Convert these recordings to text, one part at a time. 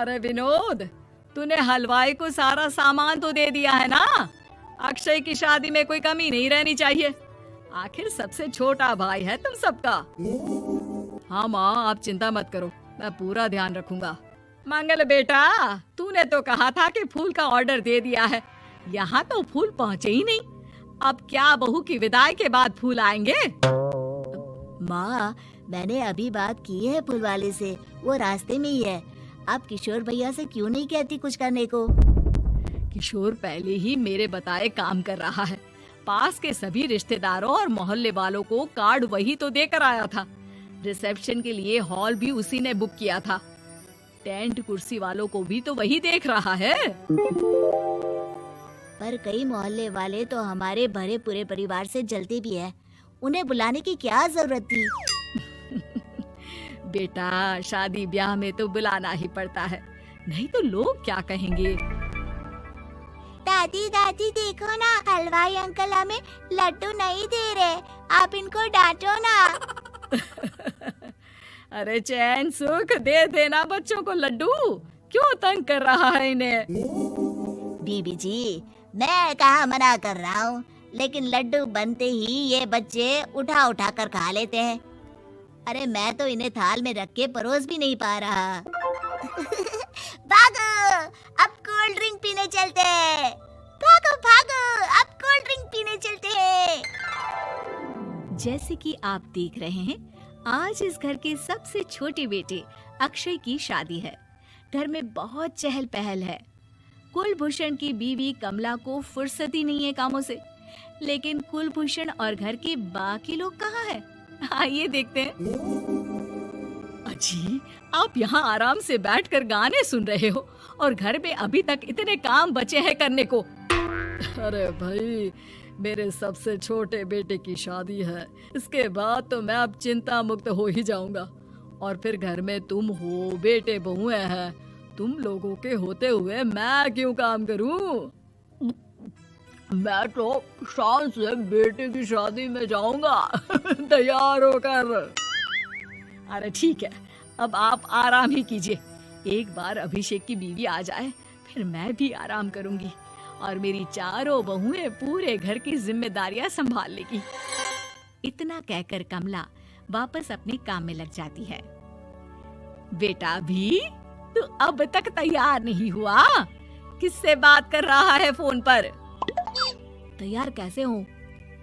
अरे विनोद, तूने हलवाई को सारा सामान तो दे दिया है ना। अक्षय की शादी में कोई कमी नहीं रहनी चाहिए। आखिर सबसे छोटा भाई है तुम सबका। हाँ माँ, आप चिंता मत करो, मैं पूरा ध्यान रखूंगा। मंगल बेटा, तूने तो कहा था कि फूल का ऑर्डर दे दिया है, यहाँ तो फूल पहुँचे ही नहीं। अब क्या बहू की विदाई के बाद फूल आएंगे? माँ, मैंने अभी बात की है फूल वाले से, वो रास्ते में ही है। आप किशोर भैया से क्यों नहीं कहती कुछ करने को? किशोर पहले ही मेरे बताए काम कर रहा है। पास के सभी रिश्तेदारों और मोहल्ले वालों को कार्ड वही तो देकर आया था। रिसेप्शन के लिए हॉल भी उसी ने बुक किया था। टेंट कुर्सी वालों को भी तो वही देख रहा है। पर कई मोहल्ले वाले तो हमारे भरे पूरे परिवार से जलते भी है, उन्हें बुलाने की क्या जरूरत थी? बेटा, शादी ब्याह में तो बुलाना ही पड़ता है, नहीं तो लोग क्या कहेंगे। दादी दादी देखो ना, हलवाई अंकल हमें लड्डू नहीं दे रहे, आप इनको डांटो ना। अरे चैन सुख दे देना बच्चों को लड्डू, क्यों तंग कर रहा है इन्हें? बीबी जी, मैं कहाँ मना कर रहा हूँ, लेकिन लड्डू बनते ही ये बच्चे उठा उठा कर खा लेते हैं। अरे मैं तो इन्हें थाल में रख के परोस भी नहीं पा रहा। भागो, अब कोल्ड ड्रिंक पीने चलते हैं। भागो भागो, अब कोल्ड ड्रिंक पीने चलते हैं। जैसे कि आप देख रहे हैं, आज इस घर के सबसे छोटे बेटे अक्षय की शादी है। घर में बहुत चहल पहल है। कुलभूषण की बीवी कमला को फुर्सत ही नहीं है कामों से, लेकिन कुलभूषण और घर के बाकी लोग कहाँ हैं? आइए देखते हैं। अजी, आप यहाँ आराम से बैठकर गाने सुन रहे हो और घर में अभी तक इतने काम बचे हैं करने को। अरे भाई, मेरे सबसे छोटे बेटे की शादी है, इसके बाद तो मैं अब चिंता मुक्त हो ही जाऊंगा। और फिर घर में तुम हो, बेटे बहुएं हैं, तुम लोगों के होते हुए मैं क्यों काम करूं? मैं तो शान से बेटे की शादी में जाऊंगा। तैयार होकर। अरे ठीक है, अब आप आराम ही कीजिए। एक बार अभिषेक की बीवी आ जाए, फिर मैं भी आराम करूंगी और मेरी चारों बहुएं पूरे घर की जिम्मेदारियां संभाल लेगी। इतना कहकर कमला वापस अपने काम में लग जाती है। बेटा भी, तू अब तक तैयार नहीं हुआ? किससे बात कर रहा है फोन पर? तैयार कैसे हूँ?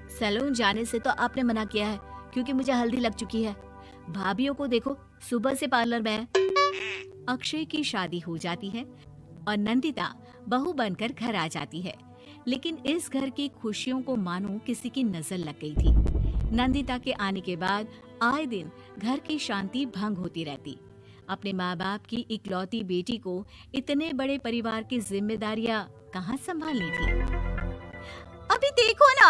सैलून जाने से तो आपने मना किया है, क्योंकि मुझे हल्दी लग चुकी है। भाभीयों को देखो, सुबह से पार्लर में है। अक्षय की शादी हो जाती है और नंदिता बहू बनकर घर आ जाती है, लेकिन इस घर की खुशियों को मानो किसी की नजर लग गई थी। नंदिता के आने के बाद आए दिन घर की शांति भंग होती रहती। अपने माँ बाप की इकलौती बेटी को इतने बड़े परिवार की जिम्मेदारियां कहाँ संभालनी थी। अभी देखो ना,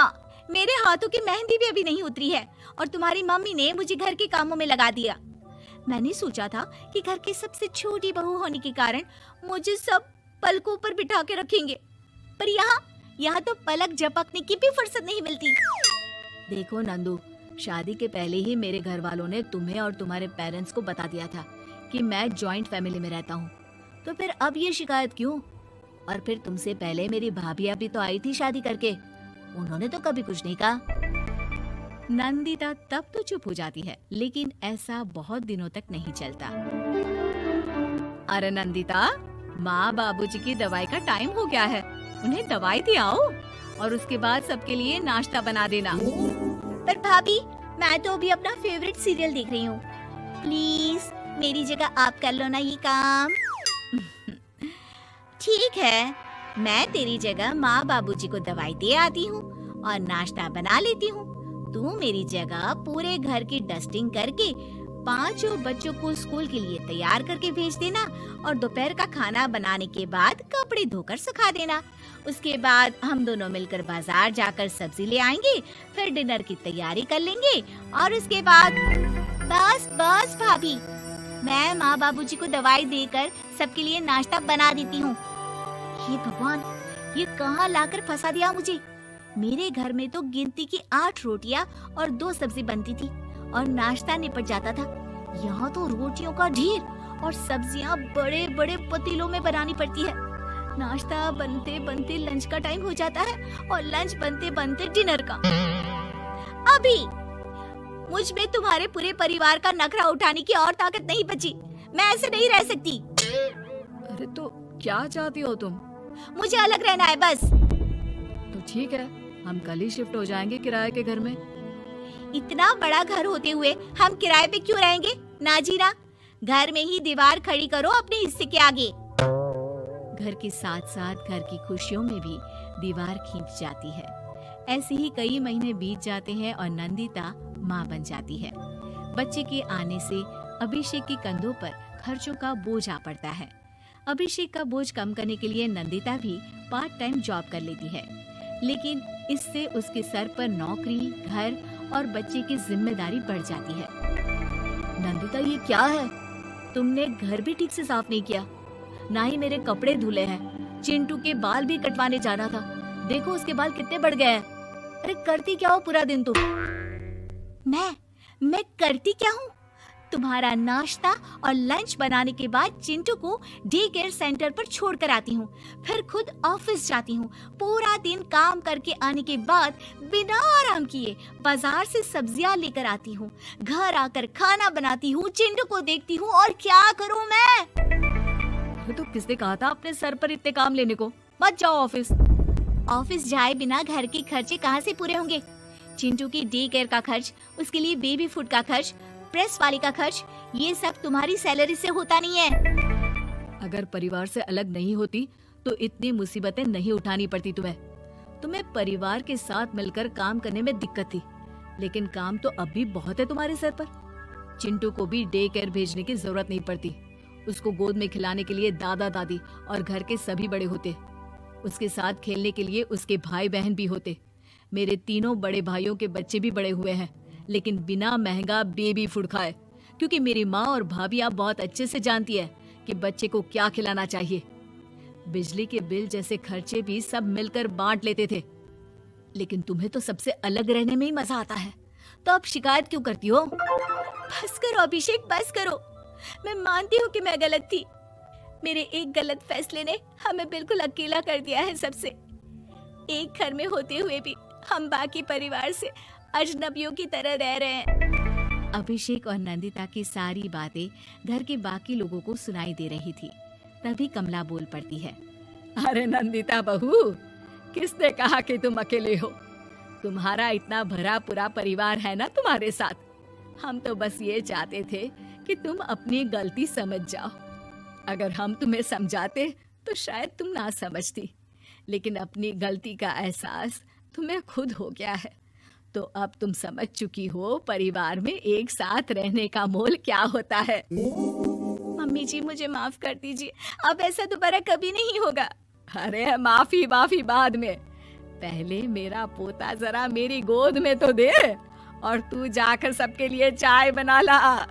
मेरे हाथों की मेहंदी भी अभी नहीं उतरी है और तुम्हारी मम्मी ने मुझे घर के कामों में लगा दिया। मैंने सोचा था कि घर की सबसे छोटी बहू होने के कारण मुझे सब पलकों पर बिठा के रखेंगे, पर यहाँ तो पलक झपकने की भी फुर्सत नहीं मिलती। देखो नंदू, शादी के पहले ही मेरे घर वालों ने तुम्हें और तुम्हारे पेरेंट्स को बता दिया था कि मैं जॉइंट फैमिली में रहता हूँ, तो फिर अब ये शिकायत क्यों? और फिर तुमसे पहले मेरी भाभी भी तो आई थी शादी करके, उन्होंने तो कभी कुछ नहीं कहा। नंदिता तब तो चुप हो जाती है, लेकिन ऐसा बहुत दिनों तक नहीं चलता। अरे नंदिता, माँ बाबूजी की दवाई का टाइम हो गया है, उन्हें दवाई दिलाओ और उसके बाद सबके लिए नाश्ता बना देना। पर भाभी, मैं तो अभी अपना फेवरेट सीरियल देख रही हूँ, प्लीज मेरी जगह आप कर लो ना ये काम। ठीक है, मैं तेरी जगह माँ बाबूजी को दवाई दे आती हूँ और नाश्ता बना लेती हूँ। तू मेरी जगह पूरे घर की डस्टिंग करके 5 बच्चों को स्कूल के लिए तैयार करके भेज देना और दोपहर का खाना बनाने के बाद कपड़े धोकर सुखा देना। उसके बाद हम दोनों मिलकर बाजार जाकर सब्जी ले आएंगे, फिर डिनर की तैयारी कर लेंगे और उसके बाद बस भाभी, मैं माँ बाबूजी को दवाई देकर सबके लिए नाश्ता बना देती हूँ। ये भगवान, ये कहाँ लाकर फंसा दिया मुझे। मेरे घर में तो गिनती की 8 रोटियां और 2 सब्जी बनती थी और नाश्ता निपट जाता था। यहाँ तो रोटियों का ढेर और सब्जियां बड़े बड़े पतीलों में बनानी पड़ती है। नाश्ता बनते बनते लंच का टाइम हो जाता है और लंच बनते बनते डिनर का। अभी मुझ में तुम्हारे पूरे परिवार का नखरा उठाने की और ताकत नहीं बची। मैं ऐसे नहीं रह सकती। अरे तो क्या चाहती हो तुम? मुझे अलग रहना है बस। तो ठीक है, हम कल ही शिफ्ट हो जाएंगे किराए के घर में। इतना बड़ा घर होते हुए हम किराए पे क्यों रहेंगे? ना जी ना, घर में ही दीवार खड़ी करो अपने हिस्से के आगे। घर के साथ साथ घर की खुशियों में भी दीवार खींच जाती है। ऐसे ही कई महीने बीत जाते हैं और नंदिता माँ बन जाती है। बच्चे के आने से अभिषेक के कंधों पर खर्चों का बोझ आ पड़ता है। अभिषेक का बोझ कम करने के लिए नंदिता भी पार्ट टाइम जॉब कर लेती है, लेकिन इससे उसके सर पर नौकरी, घर और बच्चे की जिम्मेदारी बढ़ जाती है। नंदिता, ये क्या है? तुमने घर भी ठीक से साफ नहीं किया, ना ही मेरे कपड़े धुले हैं। चिंटू के बाल भी कटवाने जाना था, देखो उसके बाल कितने बढ़ गए हैं। अरे करती क्या हो पूरा दिन तुम? मैं करती क्या हूँ? तुम्हारा नाश्ता और लंच बनाने के बाद चिंटू को डे केयर सेंटर पर छोड़ कर आती हूँ, फिर खुद ऑफिस जाती हूँ। पूरा दिन काम करके आने के बाद बिना आराम किए बाजार से सब्जियाँ लेकर आती हूँ, घर आकर खाना बनाती हूँ, चिंटू को देखती हूँ और क्या करूँ मैं? तो किसने कहा था अपने सर पर इतने काम लेने को? मत जाओ ऑफिस। ऑफिस जाए बिना घर के खर्चे कहाँ से पूरे होंगे? चिंटू की डे केयर का खर्च, उसके लिए बेबी फूड का खर्च, प्रेस वाली का खर्च, ये सब तुम्हारी सैलरी से होता नहीं है। अगर परिवार से अलग नहीं होती तो इतनी मुसीबतें नहीं उठानी पड़ती तुम्हें परिवार के साथ मिलकर काम करने में दिक्कत थी, लेकिन काम तो अब भी बहुत है तुम्हारे सर पर। चिंटू को भी डे केयर भेजने की जरूरत नहीं पड़ती। उसको गोद में खिलाने के लिए दादा दादी और घर के सभी बड़े होते। उसके साथ खेलने के लिए उसके भाई बहन भी होते। मेरे तीनों बड़े भाइयों के बच्चे भी बड़े हुए हैं, लेकिन बिना महंगा बेबी फूड खाए, क्योंकि मेरी माँ और भाभी आप बहुत अच्छे से जानती है कि बच्चे को क्या खिलाना चाहिए। बिजली के बिल जैसे खर्चे भी सब मिलकर बांट लेते थे, लेकिन तुम्हें तो सबसे अलग रहने में ही मजा आता है, तो अब शिकायत क्यों करती हो? बस करो अभिषेक, बस करो। मैं मानती हूँ कि मैं गलत थी। मेरे एक गलत फैसले ने हमें बिल्कुल अकेला कर दिया है सबसे। एक घर में होते हुए भी हम बाकी परिवार से अजनबियों की तरह रह रहे हैं। अभिषेक और नंदिता की सारी बातें घर के बाकी लोगों को सुनाई दे रही थी। तभी कमला बोल पड़ती है। अरे नंदिता बहू, किसने कहा कि तुम अकेले हो? तुम्हारा इतना भरा पूरा परिवार है ना तुम्हारे साथ। हम तो बस ये चाहते थे कि तुम अपनी गलती समझ जाओ। अगर हम तुम्हें समझाते तो शायद तुम ना समझती, लेकिन अपनी गलती का एहसास तुम्हें खुद हो गया है, तो अब तुम समझ चुकी हो परिवार में एक साथ रहने का मोल क्या होता है। मम्मी जी, मुझे माफ कर दीजिए, अब ऐसा दोबारा कभी नहीं होगा। अरे माफी बाद में, पहले मेरा पोता जरा मेरी गोद में तो दे, और तू जाकर सबके लिए चाय बना ला।